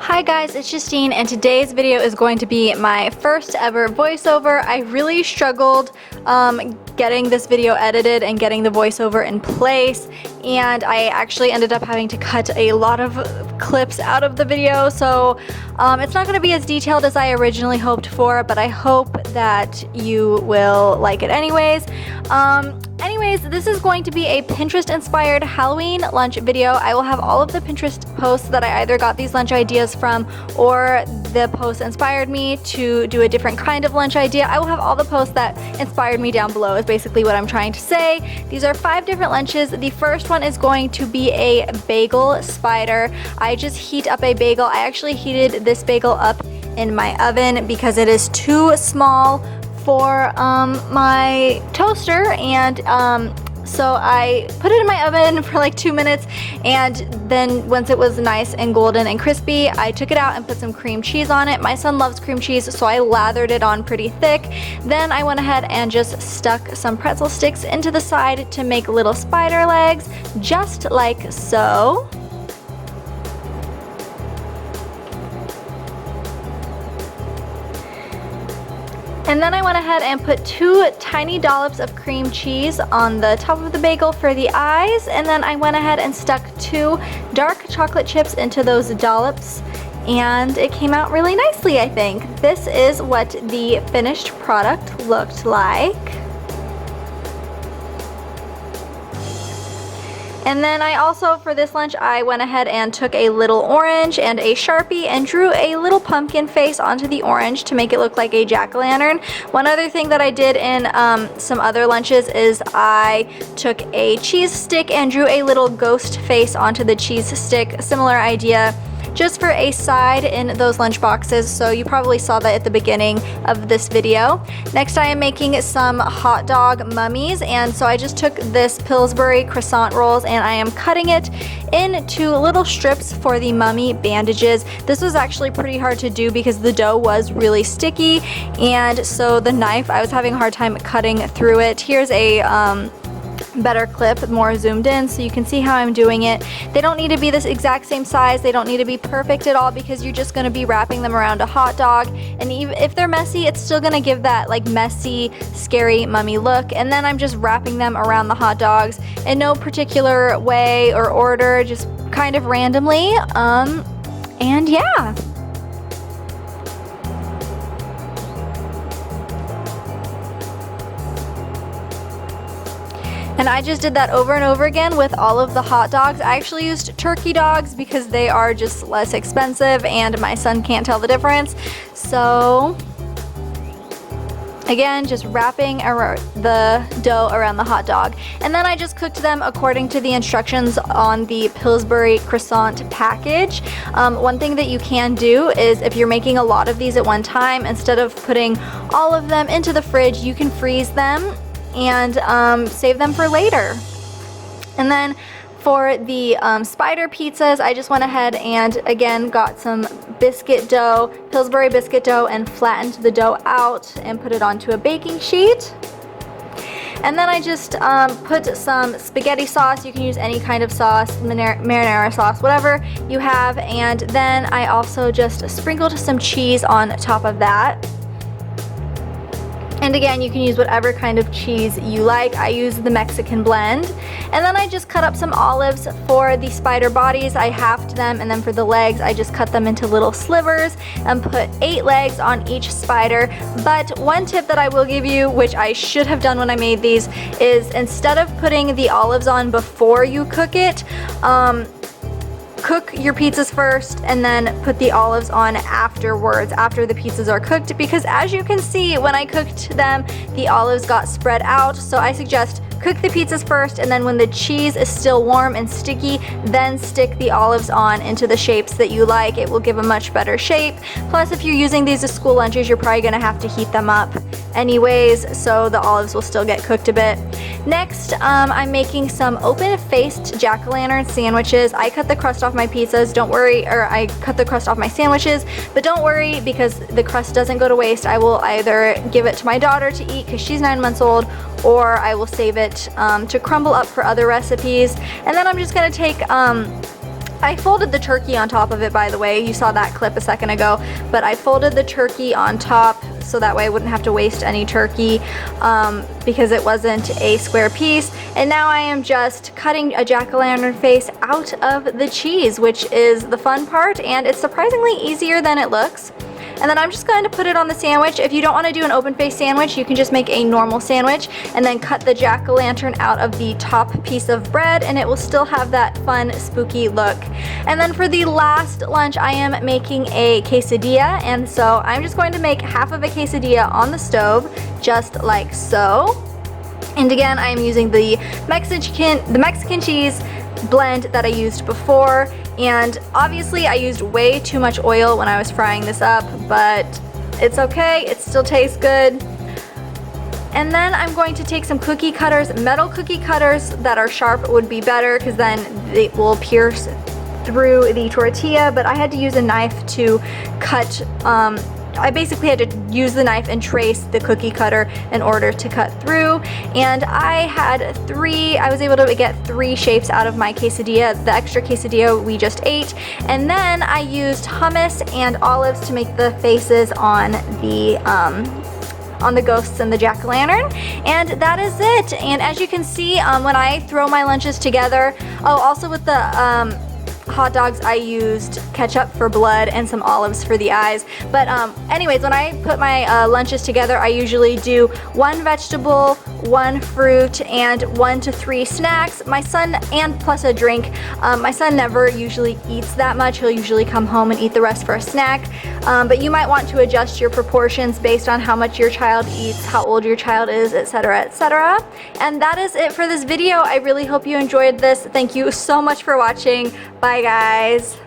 Hi guys, it's Justine and today's video is going to be my first ever voiceover. I really struggled getting this video edited and getting the voiceover in place, and I actually ended up having to cut a lot of clips out of the video, so it's not going to be as detailed as I originally hoped for, but I hope that you will like it anyways. Anyways, this is going to be a Pinterest-inspired Halloween lunch video. I will have all of the Pinterest posts that I either got these lunch ideas from or the posts inspired me to do a different kind of lunch idea. I will have all the posts that inspired me down below is basically what I'm trying to say. These are 5 different lunches. The first one is going to be a Bagel Spider. I just heat up a bagel. I actually heated this bagel up in my oven because it is too small for my toaster, and so I put it in my oven for like 2 minutes, and then once it was nice and golden and crispy, I took it out and put some cream cheese on it. My son loves cream cheese, so I lathered it on pretty thick. Then I went ahead and just stuck some pretzel sticks into the side to make little spider legs, just like so. And then I went ahead and put 2 tiny dollops of cream cheese on the top of the bagel for the eyes, and then I went ahead and stuck 2 dark chocolate chips into those dollops, and it came out really nicely, I think. This is what the finished product looked like. And then I also, for this lunch, I went ahead and took a little orange and a Sharpie and drew a little pumpkin face onto the orange to make it look like a jack-o'-lantern. One other thing that I did in some other lunches is I took a cheese stick and drew a little ghost face onto the cheese stick. Similar idea, just for a side in those lunch boxes, so you probably saw that at the beginning of this video. Next, I am making some hot dog mummies, and so I just took this Pillsbury croissant rolls and I am cutting it into little strips for the mummy bandages. This was actually pretty hard to do because the dough was really sticky, and so the knife, I was having a hard time cutting through it. Here's a better clip, more zoomed in, so you can see how I'm doing it. They don't need to be this exact same size. They don't need to be perfect at all because you're just going to be wrapping them around a hot dog, and even if they're messy, it's still going to give that like messy, scary mummy look. And then I'm just wrapping them around the hot dogs in no particular way or order, just kind of randomly, and yeah. And I just did that over and over again with all of the hot dogs. I actually used turkey dogs because they are just less expensive and my son can't tell the difference. So again, just wrapping the dough around the hot dog. And then I just cooked them according to the instructions on the Pillsbury croissant package. One thing that you can do is if you're making a lot of these at one time, instead of putting all of them into the fridge, you can freeze them and save them for later. And then for the spider pizzas, I just went ahead and again got some biscuit dough, Pillsbury biscuit dough, and flattened the dough out and put it onto a baking sheet. And then I just put some spaghetti sauce. You can use any kind of sauce, marinara sauce, whatever you have. And then I also just sprinkled some cheese on top of that. And again, you can use whatever kind of cheese you like. I use the Mexican blend. And then I just cut up some olives for the spider bodies. I halved them, and then for the legs, I just cut them into little slivers and put 8 legs on each spider. But one tip that I will give you, which I should have done when I made these, is instead of putting the olives on before you cook it, cook your pizzas first and then put the olives on afterwards, after the pizzas are cooked, because as you can see, when I cooked them, the olives got spread out. So I suggest cook the pizzas first, and then when the cheese is still warm and sticky, then stick the olives on into the shapes that you like. It will give a much better shape. Plus, if you're using these as school lunches, you're probably gonna have to heat them up anyways, so the olives will still get cooked a bit. Next, I'm making some open-faced jack-o'-lantern sandwiches. I cut the crust off my pizzas, don't worry, or I cut the crust off my sandwiches, but don't worry because the crust doesn't go to waste. I will either give it to my daughter to eat because she's 9 months old, or I will save it to crumble up for other recipes. And then I'm just gonna take I folded the turkey on top of it, by the way. You saw that clip a second ago, but I folded the turkey on top so that way I wouldn't have to waste any turkey because it wasn't a square piece. And now I am just cutting a jack-o'-lantern face out of the cheese, which is the fun part, and it's surprisingly easier than it looks. And then I'm just going to put it on the sandwich. If you don't want to do an open face sandwich, you can just make a normal sandwich and then cut the jack-o'-lantern out of the top piece of bread, and it will still have that fun, spooky look. And then for the last lunch, I am making a quesadilla, and so I'm just going to make half of a quesadilla on the stove, just like so. And again, I am using the Mexican cheese blend that I used before, and obviously I used way too much oil when I was frying this up, but it's okay, it still tastes good. And then I'm going to take some cookie cutters. Metal cookie cutters that are sharp would be better because then it will pierce through the tortilla, but I had to use a knife to cut. I basically had to use the knife and trace the cookie cutter in order to cut through, and I was able to get 3 shapes out of my quesadilla, the extra quesadilla we just ate. And then I used hummus and olives to make the faces on the ghosts and the jack-o'-lantern, and that is it. And as you can see, when I throw my lunches together, also with the hot dogs, I used ketchup for blood and some olives for the eyes. But anyways, when I put my lunches together, I usually do 1 vegetable, 1 fruit, and 1 to 3 snacks. My son, and plus a drink. My son never usually eats that much. He'll usually come home and eat the rest for a snack. But you might want to adjust your proportions based on how much your child eats, how old your child is, etc., etc. And that is it for this video. I really hope you enjoyed this. Thank you so much for watching. Bye, guys.